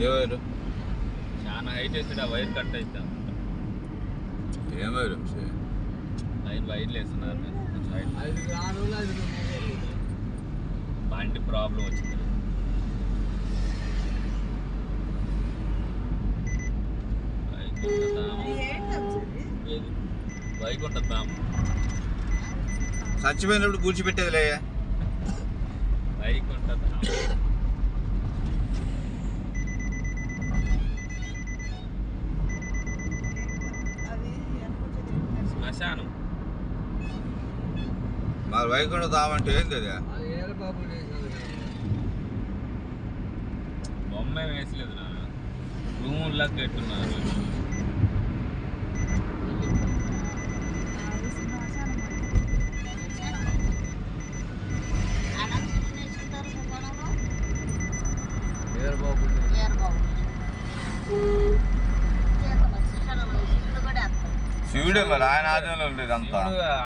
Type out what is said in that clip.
ఎవరు చాలా హైట్ అవుతుంది ఆ వైర్ కట్ అవుతాం ఏం వైరు వైర్లు వేస్తున్నారు బండి ప్రాబ్లం వచ్చింది వైకుంఠధామం చచ్చిపోయినప్పుడు కూర్చిపెట్టేదిలే వైకుంఠధామం శ్మశానం మరి వైకుంఠధామం అంటే ఏంది అది బొమ్మ వేసలేదు నా రూముల్లా కట్టున్నారు శివుడే మరి ఆయన ఆధ్వర్యంలో ఉండేది అంతా.